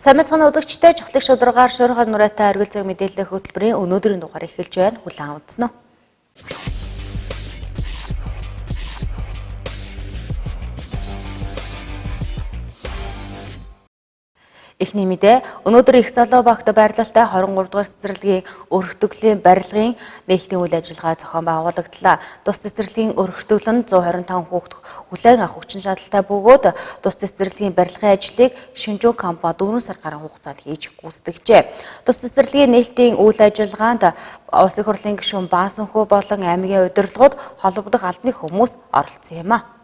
Сайн мэцхан удагчтай чухлыг шударгаар шуурхай нураатай аргилцаг мэдээллийн хөтөлбөрийн өнөөдрийн дугаар эхэлж байна. Хүлээн үзнэ. Эхний мэдээ өнөөдөр их залуу багт байрлалтай 23 дугаар цэцэрлэгийн өргөтгөлийн барилгын нээлтийн үйл ажиллагаа зохион байгуулагдлаа. Тус цэцэрлэгийн өргөтгөл нь 125 хүүхэд хүлээн авах хүчин чадалтай бөгөөд тус цэцэрлэгийн барилгын ажлыг шинжүү компани 4 сар гаруй хугацаанд хийж гүйцэтгэжээ. Тус цэцэрлэгийн нээлтийн үйл ажиллагаанд улсын хурлын гишүүн Баасанхүү болон аймгийн удирдлагууд холбогдох албаны хүмүүс оролцсон юм а.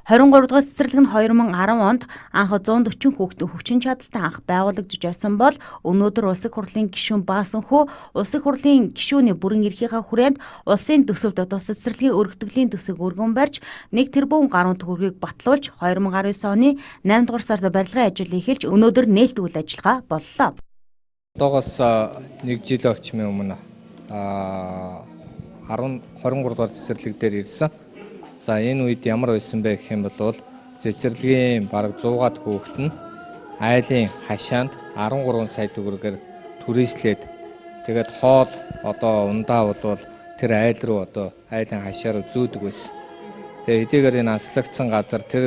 23 дугаар цэцэрлэг нь 2010 онд анх 140 хүүхдийн хүчин чадалтай анх байгуулагдж байсан бол өнөөдөр улсын хурлын гишүүн Баасанхүү улсын хурлын гишүүний бүрэн эрхийнхаа хүрээнд улсын төсөвд тус цэцэрлэгийн өргөтгөлийн төсөв өргөн барьж 1 тэрбум гаруй төгрөгийг батлуулж 2019 оны 8 дугаар сард барилгын ажил эхэлж өнөөдөр нээлт үйл ажиллагаа боллоо. Одоогоос 1 жил орчмын өмнө 23 дугаар цэцэрлэг дээр ирсэн. За энэ үед ямар байсан бэ гэх юм бол цэцэрлэгийн бараг 100-аад хүүхэд нь айлын хашаанд 13 сая төгрөгөөр түрээслээд тэгээд хоол одоо ундаа бол тэр айл руу одоо айлын хашаа руу зөөдөг байсан. Тэгээд хэдийгээр энэ азлагдсан газар тэр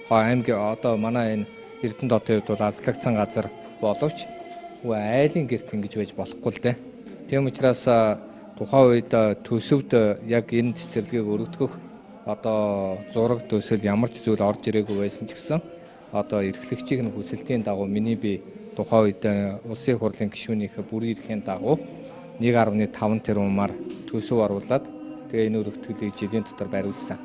аймгийн одоо манай энэ Эрдэнэ хотын хувьд бол азлагдсан газар боловч айлын гэрт ингэж байж болохгүй л дээ. Тийм учраас тухайн үед төсөвд яг энэ цэцэрлэгийг өргөдгөх одоо зураг төсөл ямар ч зүйл орж ирээгүй байсан ч гэсэн одоо эрхлэгчийн хүсэлтийн дагуу миний би тухайн үед улсын хурлын гишүүнийхээ бүрэн эрхийн дагуу 1.5 тэрбумаар төсөв оруулаад тэгээ энэ өргөтгөлийг жилийн дотор бариулсан.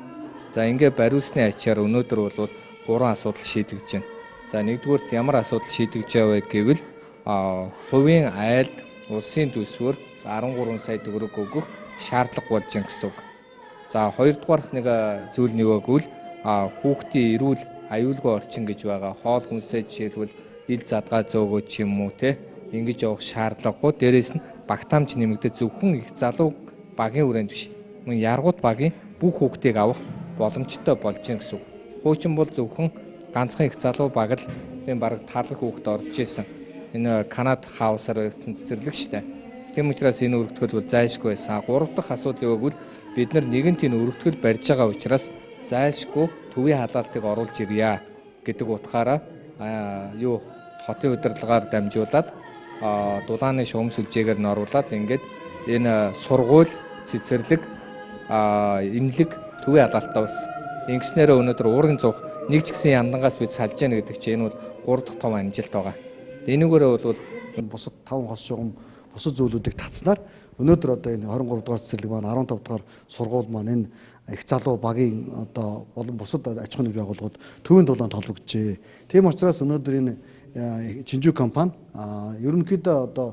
За ингээд бариулсны ачаар өнөөдөр бол 3 асуудал шийдэгдэж байна. За нэгдүгüүрт ямар асуудал шийдэгдэж байгаа вэ гэвэл хувийн айлд улсын төсвөөр 13 сая төгрөг өгөх шаардлага болж байна гэсэн үг. За хоёрдугаарх нэг зүйл нэгвэл хүүхдийн эрүүл аюулгүй орчин гэж байгаа. Хоол хүнсээ жишээлбэл ил задгаа зөөгөө ч юм уу те ингэж явах шаардлагагүй. Дээрээс нь багтаамж нэмэгдэж зөвхөн их залуу багийн хүрээнд биш. Мөн яргууд багийн бүх хүүхдийг авах боломжтой болж байна гэсэн үг. Хуучин бол зөвхөн ганцхан их залуу баг л энэ бараг тал хүүхд орж исэн. Энэ Канад хаусаар баригдсан цэцэрлэг шүү дээ. Тийм учраас энэ өргөтгөл бол зайлшгүй байсан. 3 дахь асуудал юу гэвэл бид нар нэгэнт энэ өргөтгөл барьж байгаа учраас зайлшгүй төвийн халаалтыг оруулж ирье гэдэг утгаараа хотын удирдлагаар дамжуулаад дулааны шугам сүлжээгээр нь оруулаад ингээд энэ сургууль цэцэрлэг эмнэлэг төвийн халаалтаа болсон. Ингэснээр өнөөдөр уурын зуух нэг ч гэсэн яндангаас бид салж яана гэдэг чинь энэ бол 3 дахь том амжилт байгаа. Энэгээрээ бол бусад 5 хос шугам бусад зүйлүүдийг татснаар өнөөдөр одоо энэ 23 дугаар цэцэрлэг маань 15 дугаар сургууль маань энэ их залуу багийн одоо болон бусад аж ахуйн байгууллагууд төвийн дулаанд холбогджээ. Тийм учраас өнөөдөр энэ шинжүү компани ерөнхийдөө одоо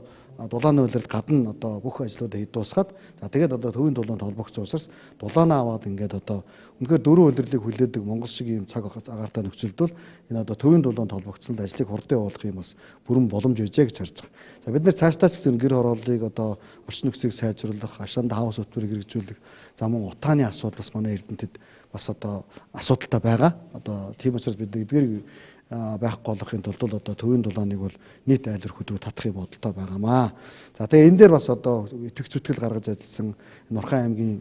дулааны үйлрэлд гадна одоо бүх ажлуудаа дуусгаад за тэгээд одоо төвийн дулаанд холбогдсон учраас дулаанаа аваад ингээд одоо үнэхээр дөрвөн үйлрэлийг хүлээдэг Монгол шиг ийм цаг агаартай нөхцөлд бол энэ одоо төвийн дулаанд холбогдсон ажлыг хурдан явуулах юм бас бүрэн боломж байжээ гэж харж байгаа. За бид нэр цаашдаа ч гэсэн гэр хорооллыг одоо орчин нөхцөлийг сайжруулах, ашаанд хаус хөтөлбөрийг хэрэгжүүлэх, за мөн утааны асуудал бас манай Эрдэнэтэд бас одоо асуудалтай байгаа. Одоо тийм учраас бид эдгээр байхгүй болохын тулд одоо төвийн дулааныг бол нийт айл өрхөдрөө татахын бодолтой байгаамаа. За тэгээ энэ дээр бас одоо итгэх зүтгэл гаргаж ажилласан энэ Орхон аймгийн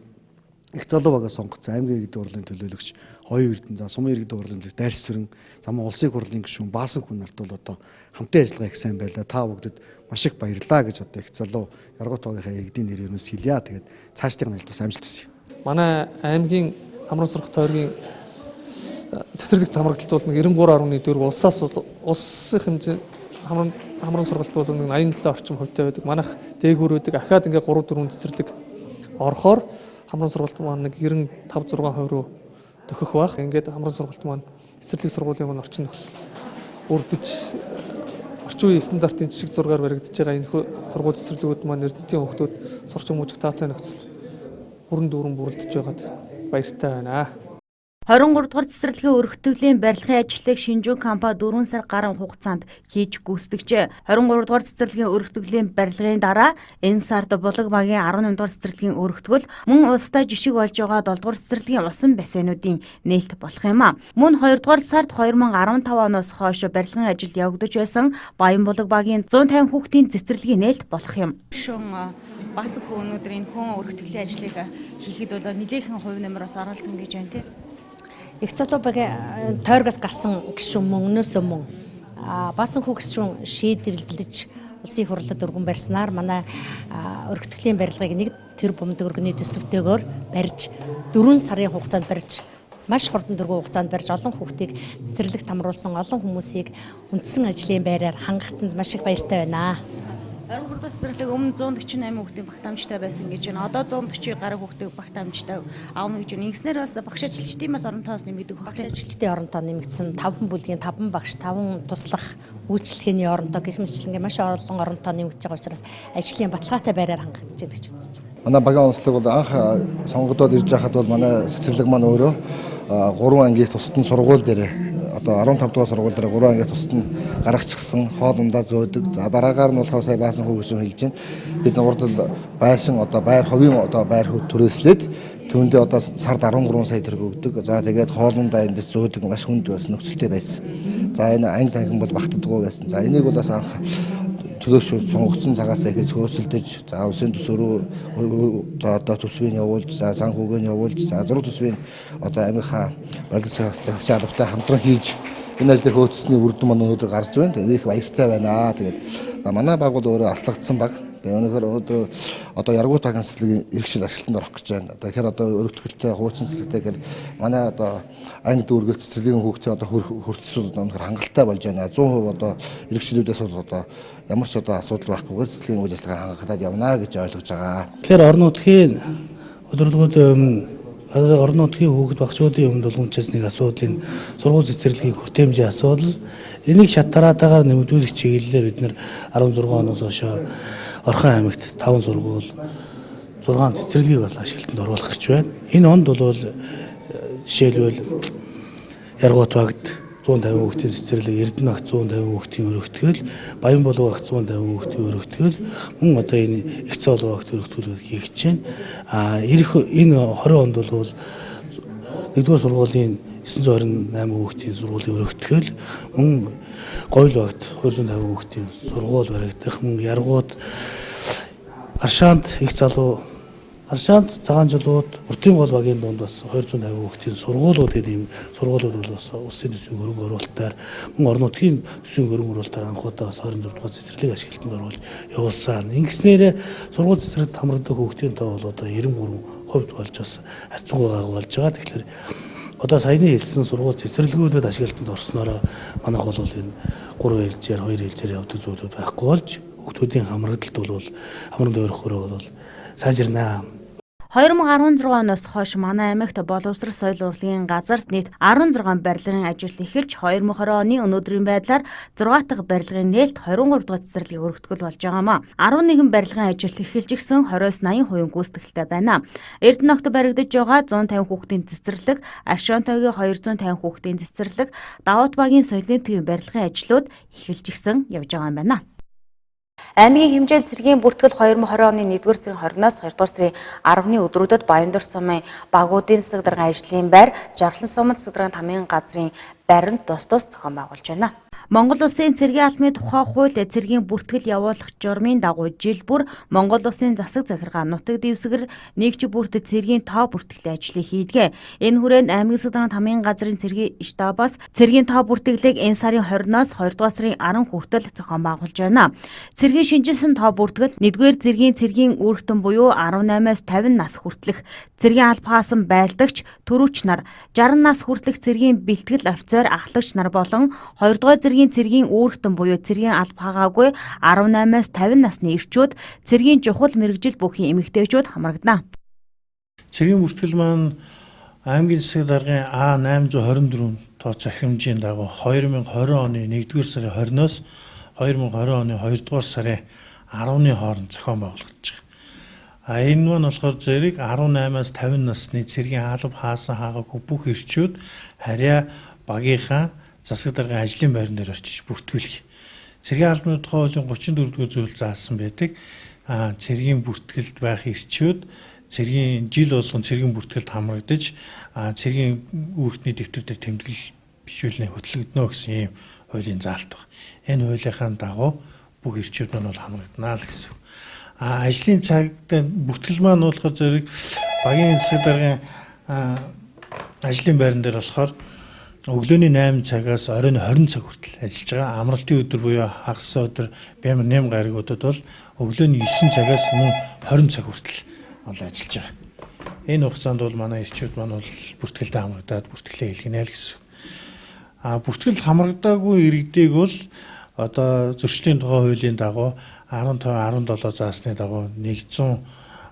их залуу багаа сонгоцсон аймгийн иргэдийн хурлын төлөөлөгч Хоёр Эрдэнэ, за сумын иргэдийн хурлын төлөөлөгч Дайрс Сүрэн, замун улсын хурлын гишүүн Баасанхүү нарт бол одоо хамтын ажиллагаа их сайн байлаа. Та бүгдэд маш их баярлалаа гэж одоо их залуу Яргуут багийнхаа иргэдийн нэрээр хэлье. Тэгээд цаашдын ажилд бас амжилт хүсье. Манай аймгийн хамран сурах тойргийн цэцэрлэгт хамрагдалт бол 93.4 улсаас улсын хэмжээ хамран сургалт бол 87 орчим хувьтай байдаг. Манайх дээгүүрүүдийг ахаад ингээ 3-4 цэцэрлэг орохоор хамран сургалт маань 95-6% руу төхөх байх. Ингээд хамран сургалт маань цэцэрлэг сургуулийн маань орчин нөхцөл бүрдэж орчин үеийн стандартын жишг зургаар баригдаж байгаа энэ сургууль цэцэрлэгүүд маань Эрдэнэтийн хүүхдүүд сурч мужиг таатай нөхцөл бүрэн дүүрэн бүрэлдэж байгаад баяртай байна. 23 дугаар цэцэрлэгийн өргөтгөлийн барилгын ажлыг шинжүүн компани 4 сар гаруй хугацаанд хийж гүйцэтгэжээ. 23 дугаар цэцэрлэгийн өргөтгөлийн барилгын дараа энэ сард булаг багийн 18 дугаар цэцэрлэгийн өргөтгөл мөн улстай жишг болж байгаа 7 дугаар цэцэрлэгийн усан бассейнуудын нээлт болох юм а. Мөн 2 дугаар сард 2015 оноос хойш барилгын ажил явагдаж байсан Баян булаг багийн 150 хүүхдийн цэцэрлэгийн нээлт болох юм. Бас өнөөдөр энэ хүн өргөтгөлийн ажлыг хийхэд бол нэлээхэн хувь нэмэр бас оруулсан гэж байна тийм. Их залуу багийн тойргоос гарсан гишүүн мөнгнөөс өмнө баасан хүү гишүүн шийдвэрлэж улсын их хурлад өргөн барьснаар манай өргөтгөлийн барилгыг 1 тэрбум төгрөгийн төсөвтэйгээр барьж 4 сарын хугацаанд барьж маш хурдан тэргуун хугацаанд барьж олон хүүхдийг цэцэрлэгт хамруулсан олон хүмүүсийг үндсэн ажлын байраар хангацсанд маш их баяртай байна. 23 дугаар цэцэрлэг өмнө 148 хүүхдийн багтаамжтай байсан гэж байна. Одоо 140 гаруй хүүхдийн багтаамжтай аавна гэж байна. Ингэснээр бас багш ажилчдын бас орон тоос нэмэгдэх байх. Багш ажилчдын орон тоо нэмэгдсэн 5 бүлгийн 5 багш 5 туслах үйлчлэгээний орон тоо гэх мэтчлэнгээ маш олон орон тоо нэмэгдэж байгаа учраас ажлын баталгаатай байраар хангагдаж байгаа гэж үзэж байна. Манай багийн онцлог бол анх сонгогдоод ирж байхад бол манай цэцэрлэг маань өөрөө 3 ангийн тусдан сургууль дээр одоо 15 дугаар сургууль дээр 3 ангийн тусдан гаргачихсан хоол ундаа зөөдөг. За дараагаар нь болохоор сая баасан хүү гişүн хэлж байна. Бид урд байшин одоо байр ховийн одоо байр хүү түрээслээд түүндээ одоо сард 13 сая төгрөг өгдөг. За тэгээд хоол ундаа эндээс зөөдөг маш хүнд байсан нөхцөлтэй байсан. За энэ анги танхим бол багтдаггүй байсан. За энийг бол бас анх төлөөш сонгогдсон цагаас эхэлж хөөцөлдөж за улсын төсвөрөө за одоо төсвийг явуулж за санхүүгийн явуулж за зураг төсвийн одоо амийнхаа барилгын засгийн албатай хамтран хийж энэ ажил дээр хөөцсөний үр дүн маань өнөөдөр гарч байна. Тэгээд их баяртай байна. Тэгээд манай баг бол өөрөө аслагдсан баг. Тэгээд өнөөдөр одоо яргуут багийн цэцэрлэгийн иргэшил ашиглалтанд орох гэж байна. Одоо тэгэхээр одоо өргөтгөлтэй хуучин цэцэрлэгтэй гэхээр манай одоо анги дүүргэл цэцэрлэгийн хүүхдийн одоо хөртсөл өнөөдөр хангалттай болж байна. 100% одоо иргэшилүүдээс бол одоо ямар ч одоо асуудал байхгүйгээр цэцэрлэгийн үйл ажиллагаа хангахад явна гэж ойлгож байгаа. Тэгэхээр орон нутгийн өдрөлгөөд орон нутгийн хүүхэд багчуудын өмнө болгоомжаас нэг асуудал энэ сургууль цэцэрлэгийн хүртээмжийн асуудал. Энийг шат тараатаагаар нэмэгдүүлэх чиглэлээр бид нэр 16 оноос хойш Орхон аймагт 5 сургууль 6 цэцэрлэгийг бол ашиглалтанд оруулах гэж байна. Энэ онд бол жишээлбэл Яргуут багт 150 хүүхдийн цэцэрлэг, Эрдэнэ багт 150 хүүхдийн өргөтгөл, Баян булаг багт 150 хүүхдийн өргөтгөл, мөн одоо энэ их цоолог багт өргөтгөлүүд хийгдэж байна. Энэ 20 онд бол 1-р сургуулийн 928 хүүхдийн сургуулийн өргөтгөл, мөн Гоёл багт 250 хүүхдийн сургууль баригдах, мөн Яргуут, Аршаанд их залуу Аршаанд цагаан жилууд Уртын гол багийн дунд бас 250 хүүхдийн сургуулиуд ийм сургуулиуд бол бас улсын төсвийн хөрөнгө оруулалтаар мөн орон нутгийн төсвийн хөрөнгө оруулалтаар анхудаа бас 26 дугаар цэцэрлэг ашиглалтанд оруулж явуулсан. Ингэснээр сургууль цэцэрлэгт хамрагдах хүүхдийн тоо бол одоо 93% болж бас хацуугаа болж байгаа. Тэгэхээр одоо саяны хэлсэн сургууль цэцэрлэгүүдэд ашиглалтанд орсноор манайх бол энэ 3 ээлжээр 2 ээлжээр явдаг зүйлүүд байхгүй болж хүүхдүүдийн хамрагдалт бол хамрын ойрхороо бол сайжирнаа. 2016 оноос хойш манай аймагт боловсрол соёл урлагийн газарт нийт 16 барилгын ажил эхэлж 2020 оны өнөөдрийн байдлаар 6 дахь барилгын нээлт 23 дахь цэцэрлэгийн өргөтгөл болж байгаамаа. 11 барилгын ажил эхэлж гисэн 20-80% гүйцэтгэлтэй байна. Эрдэнэ огт баригдаж байгаа 150 хүүхдийн цэцэрлэг, Аршаантайгийн 250 хүүхдийн цэцэрлэг, Даваат багийн соёлын төвийн барилгын ажлууд эхэлж гисэн явж байгаа юм байна. Аймгийн хэмжээ цэргийн бүртгэл 2020 оны 1-р сарын 20-оос 2-р сарын 10-ны өдрүүдэд Баяндар сумын багуудын засаг даргын ажлын байр, Жаргалан сумын засаг даргын тамгын газрын байранд тус зохион байгуулж байна. Монгол Улсын цэргийн албаны тухай хууль цэргийн бүртгэл явуулах журмын дагуу жил бүр Монгол Улсын засаг захиргаа нутаг дэвсгэр нэгж бүрт цэргийн тоо бүртгэлийн ажлыг хийдгээ. Энэ хүрээнд аймгийн засаг даргын тамгын газрын цэргийн штабаас цэргийн тоо бүртгэлийг энэ сарын 20-оос 2 дугаар сарын 10 хүртэл зохион байгуулж байна. Цэргийн шинжилсэн тоо бүртгэл 1-р цэргийн үүрэгтэн буюу 18-аас 50 нас хүртэлх цэргийн алба хаасан байлдагч, төрүүч нар, 60 нас хүртэлх цэргийн бэлтгэл офицер, ахлагч нар болон 2-р цэргийн үүрэгтэн буюу цэргийн алба хаагаагүй 18-аас 50 насны эрчүүд, цэргийн чухал мэргэжил бүхий эмэгтэйчүүд хамрагдана. Цэргийн бүртгэл маань аймгийн засаг даргын А824 тоо захирамжийн дагуу 2020 оны 1-р сарын 20-оос 2020 оны 2-р сарын 10-ны хооронд зохион байгуулагдаж байгаа. Энэ маань болохоор зэрэг 18-аас 50 насны цэргийн алба хаасан хаагаагүй бүх ирчүүд харьяа багийнхаа засаг даргын ажлын байран дээр очиж бүртгүүлэх. Цэргийн албаны тухай хуулийн 34-р зүйл заасан байдаг. Цэргийн бүртгэлд байх ирчүүд цэргийн жил болгон цэргийн бүртгэлд хамрагдаж цэргийн үүрэгтний дэвтэр дээр тэмдэглэл бичүүлнэ хөтлөгднө гэсэн ийм хуулийн заалт байна. Энэ хуулийнхаа дагуу бүх ирчүүд нь бол хамрагдана л гэсэн. Ажлын цагт бүртгэл маань болохоор зэрэг багийн засаг даргын ажлын байран дээр болохоор өглөөний 8 цагаас оройн 20 цаг хүртэл ажиллаж байгаа. Амралтын өдөр буюу хагас өдөр бямар 8 гаригуудад бол өглөөний 9 цагаас мөн 20 цаг хүртэл бол ажиллаж байгаа. Энэ хугацаанд бол манай ирчүүд маань бол бүртгэлдээ хамрагдаад бүртгэлээ хэлгэнэ л гэсэн. Бүртгэл хамрагдаагүй иргэдийг бол одоо зөрчлийн тухай хуулийн дагуу 15-17 заасны дагуу 100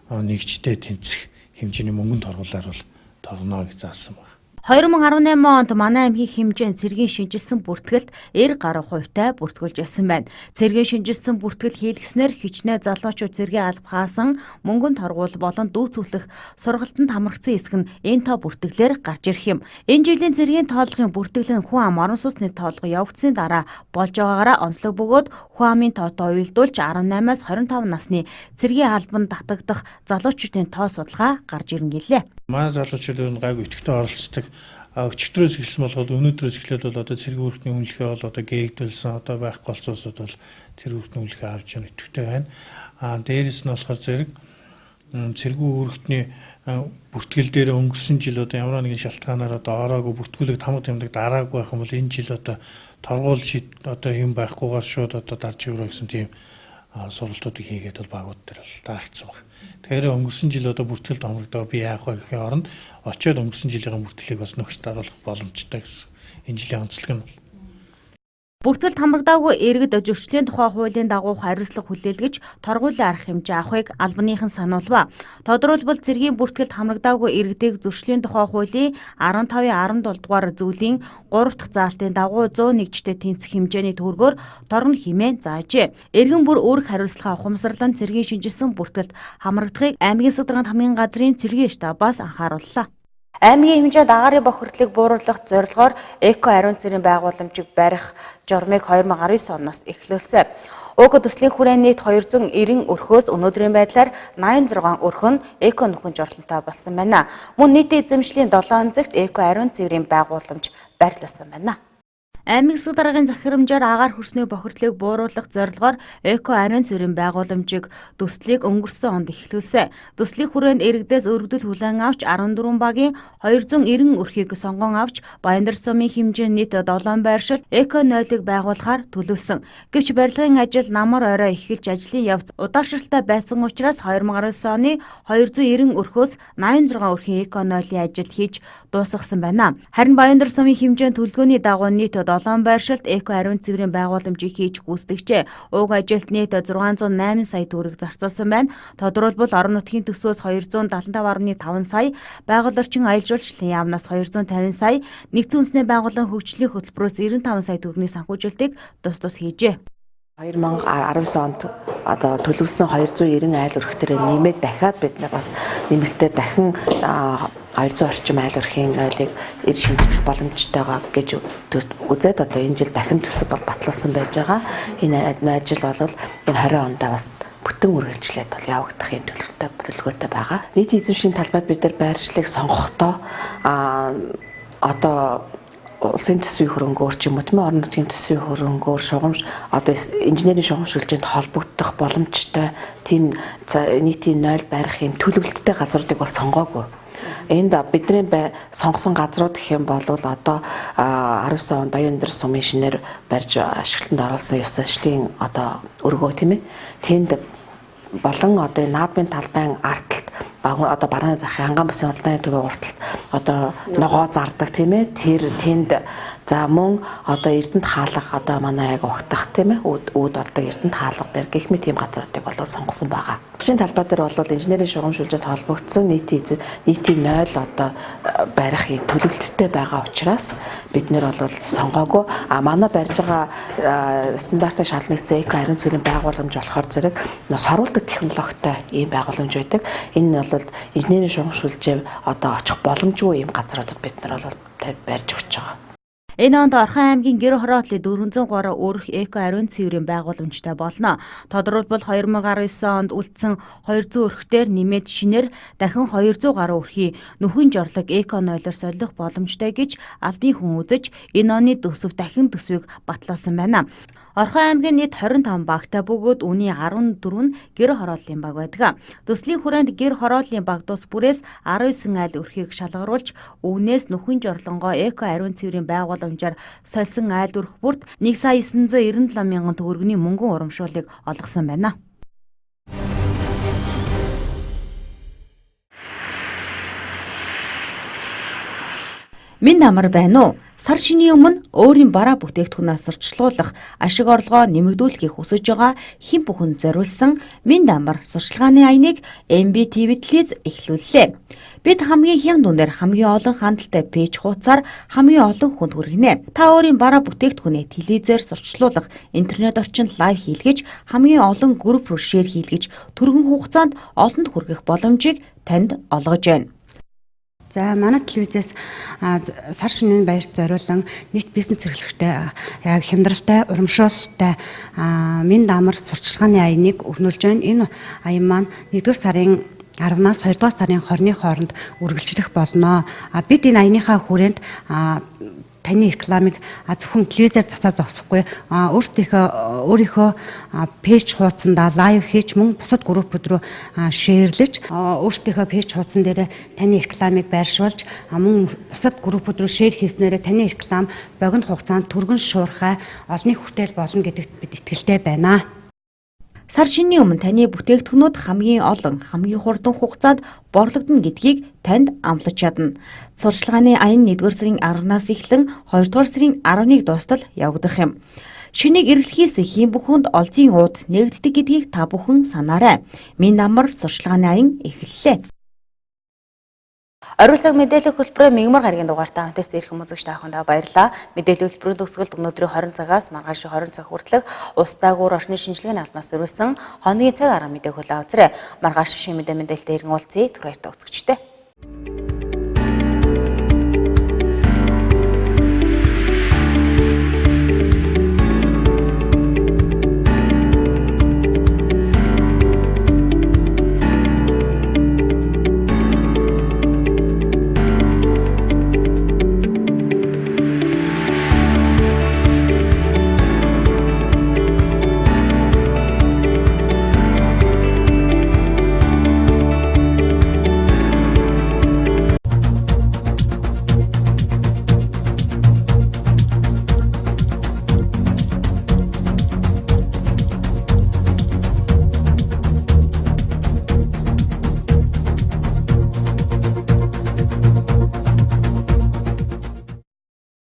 нэгжтэй тэнцэх хэмжээний мөнгөнд торгуулаар бол торгоно гэж заасан байна. 2018 онд манай аймгийн хэмжээнд цэргийн шинжилсэн бүртгэлд 90 гаруй хувьтай бүртгүүлж ясан байна. Цэргийн шинжилсэн бүртгэл хийлгэснээр хичнээн залуучууд цэргийн алба хаасан мөнгөнд торгуул болон дүүцүүлэх сургалтанд хамрагдсан хэсэг нь энэ тоо бүртгэлээр гарч ирэх юм. Энэ жилийн цэргийн тооллогын бүртгэл нь хүн ам орон сууцны тоолго явагдсны дараа болж байгаагаараа онцлог бөгөөд хүн амын тоотой уялдуулж 18-аас 25 насны цэргийн албанд татагдах залуучуудын тоо судалгаа гарч ирнэ гэлээ. Манай залуучууд нь гайгүй идэвхтэй оролцдог. Өчигдрөөс эхэлсэн болохоор өнөөдрөөс эхлээд бол одоо цэргийн үүрэгний үнэлгээ бол одоо гээгдүүлсэн одоо байхгүй болцоосод бол цэргийн үүрэгний үнэлгээ авч яах идэвхтэй байна. Дээрээс нь болохоор зэрэг цэргийн үүрэгний бүртгэл дээр өнгөрсөн жил одоо ямар нэгэн шалтгаанаар одоо ороогүй бүртгүүлэг тамга тэмдэг дараагүй байх юм бол энэ жил одоо торгуул шийд одоо юм байхгүйгээр шууд одоо дарж өгөрөө гэсэн тийм сургалтуудыг хийгээд бол багууд дээр бол дарагдсан байна. Тэгэхээр өнгөрсөн жил одоо бүртгэлд хамрагдаа би яах вэ гэхийн оронд очиод өнгөрсөн жилийн бүртгэлийг бас нөхцөлд харуулах боломжтой гэсэн. Энэ жилийн онцлог нь бол бүртгэлд хамрагдаагүй иргэд зөрчлийн тухай хуулийн дагуу хариуцлага хүлээлгэж торгуулийн арга хэмжээ авахыг албаныхан сануулва. Тодорхойлбол цэргийн бүртгэлд хамрагдаагүй иргэдийг зөрчлийн тухай хуулийн 15-17 дугаар зүйлийн 3 дахь заалтын дагуу 100 нэгжтэй тэнцэх хэмжээний төгрөгөөр торгоно хэмээн заажээ. Иргэн бүр үүрэг хариуцлага ухамсарлан цэргийн шинжилсэн бүртгэлд хамрагдахыг аймгийн садарганд хамгийн газрын цэргийн штабаас анхаарууллаа. Аймгийн хэмжээнд агаарын бохирдлыг бууруулах зорилгоор эко ариун цэрийн байгууламжийг барих журмыг 2019 оноос эхлүүлсэн. Уг төслийн хүрээнд нийт 290 өрхөөс өнөөдрийн байдлаар 86 өрх нь эко нөхөн жорлонтой болсон байна. Мөн нийтийн эзэмшлийн 7 онцогт эко ариун цэрийн байгууламж байрлуулсан байна. Аймаг садаргын захирамжаар агаар хөрсний бохирдлыг бууруулах зорилгоор эко ариун цэрийн байгууламжийг төслийг өнгөрсөн онд эхлүүлсэн. Төслийн хүрээнд иргэдээс өргөдөл хүлээн авч 14 багийн 290 өрхийг сонгон авч Баяндар сумын хэмжээнд нийт 7 байршилд эко 0-ыг байгуулахаар төлөвлөсөн. Гэвч барилгын ажил намар орой эхэлж ажлын явц удаашралтай байсан учраас 2019 оны 290 өрхөөс 86 өрхийн эко 0-ийн ажил хийж дуусгасан байна. Харин Баяндар сумын хэмжээнд төлөвлөгөөний дагуу нийт 7 байршилд эко ариун цэврийн байгууламжийг хийж гүйцэтгэжээ. Уг ажилд нийт 608 сая төгрөг зарцуулсан байна. Тодорхойлбол орон нутгийн төсвөөс 275.5 сая, байгаль орчин аялал жуулчлалын яамнаас 250 сая, нэгдсэн үндэсний байгууллагын хөгжлийн хөтөлбөрөөс 95 сая төгрөгийн санхүүжилтийг тус хийжээ. 2019 онд одоо төлөвлөсөн 290 айл өрхтөрөө нэмээд дахиад бид нар бас нэмэлтээр дахин 200 орчим айл өрхийн нойлыг ир шинжлэх боломжтойгоо гэж үзээд одоо энэ жил дахин төсөв бол батлуулсан байж байгаа. Энэ ажил бол энэ 20 ондоо бас бүтэн үргэлжлээд бол явагдахын төлөвлөгөөтэй байгаа. Нийтийн эзэмшлийн талбайд бид нар байршлыг сонгохдоо одоо улсын төсвийн хөрөнгөөр ч юм уу тийм орон нутгийн төсвийн хөрөнгөөр шугамж одоо инженерийн шугамшуулжинд холбогдох боломжтой тийм нийтийн 0 барих юм төлөвлөлттэй газруудыг бас сонгоогүй. Энд бидний сонгосон газрууд гэх юм бол одоо 19 онд Баяндар сумын шинээр барьж ашиглалтанд оруулсан ёс заншлын одоо өргөө тийм ээ. Тэнд болон одоо наадмын талбайн арталт одоо барааны захын ангаан басын худалдааны төвийн урталт одоо ногоо зардаг тийм ээ. Тэнд За мөн одоо Эрдэнэт хаалга одоо манай яг угтах тийм ээ үүд ордог Эрдэнэт хаалга дээр гэх мэт тийм газруудыг болов сонгосон байгаа. Засгийн талбай дээр бол инженерийн шугамшуулжид холбогдсон нийтийн 0 одоо барих юм төлөвлөлттэй байгаа учраас бид нэр бол сонгоогүй. Манай барьж байгаа стандартын шалнагдсан эко ариун цэврийн байгууламж болохоор зэрэг сорулдаг технологитой ийм байгууламж байдаг. Энэ нь бол инженерийн шугамшуулжид одоо очих боломжгүй ийм газруудад бид нар бол барьж өгч байгаа. Энэ онд Орхон аймгийн гэр хороотлын 403 өрх эко ариун цэврийн байгууламжтай болно. Тодорхойлбол 2019 онд үлдсэн 200 өрхтээр нэмээд шинээр дахин 200 гаруй өрхий нүхэн жорлог эко нойлоор солих боломжтой гэж албан хүн үзэж энэ оны төсөв дахин төсвийг батлуулсан байна. Орхон аймгийн нийт 25 багтай бөгөөд үүний 14 нь гэр хорооллын баг байдаг. Төслийн хүрээнд гэр хорооллын баг тус бүрээс 19 айл өрхийг шалгаруулж үүнээс нүхэн жорлонгоо эко ариун цэврийн байгууламжаар сольсон айл өрх бүрт 1,997,000 төгрөгийн мөнгөн урамшууллыг олгосон байна. Минь амар байна уу? Сар шинийн өмнө өөрийн бараа бүтээгдэхүүнээ сурталчлуулах, ашиг орлогоо нэмэгдүүлэхийг хүсэж байгаа хэн бүхэнд зориулсан Минь амар сурчлагын аяныг MB телевиз эхлүүллээ. Бид хамгийн хямд үнээр хамгийн олон хандлттай пэйж хуудасаар хамгийн олон хүнд хүргэнэ. Та өөрийн бараа бүтээгдэхүүнээ телевизээр сурталчлуулах, интернет орчинд лайв хийлгэж, хамгийн олон групп руу шеэр хийлгэж, түргэн хугацаанд олонд хүргэх боломжийг танд олгож байна. За манай телевизээс сар шинийн баярт зориулан нийт бизнес эрхлэгчтэй хямдралтай, урамшуулалтай Минь амар сурчлагын аяныг өрнүүлж байна. Энэ аян маань 1-р сарын 10-наас 2-р сарын 20-ны хооронд үргэлжлэх болно. Бид энэ аяныхаа хүрээнд таны рекламыг зөвхөн телевизээр засаа зогсохгүй өөрийнхөө пэйж хуудсандаа лайв хийж мөн бусад группууд руу шеэрлэж өөрийнхөө пэйж хуудсан дээр таны рекламыг байршуулж мөн бусад группууд руу шеэр хийснээр таны реклам богино хугацаанд түргэн шуурхай олонний хүртэл болно гэдэгт бид итгэлтэй байна. Сар шинийн өмнө таны бүтээгдэхүүнүүд хамгийн олон, хамгийн хурдан хугацаанд борлогдно гэдгийг танд амлаж чадна. Сурчлагын аян 1-р сарын 10-наас эхлэн 2-р сарын 11-нд дуустал явагдах юм. Шинийг эргэлхийс хийн бүхэнд олзын ууд нэгддэг гэдгийг та бүхэн санаарай. Минь амар сурчлагын аян эхэллээ. Орилог мэдээллийн хөтөлбөрийн мигмар гарагийн дугаартаа хамтаас ирэх хүмүүст таахандаа баярлалаа. Мэдээллийн хөтөлбөрийн төгсгөлд өнөөдрийн 20 цагаас маргааш 20 цаг хүртэлх ус цаагуур орчны шинжилгээний албанаас өрүүлсэн хоногийн цаг арга мэдээ хөлөө авчрээ. Маргааш шинэ мэдээлэлтэй иргэн уулзъя. Түр баяртай үзэгчтэй.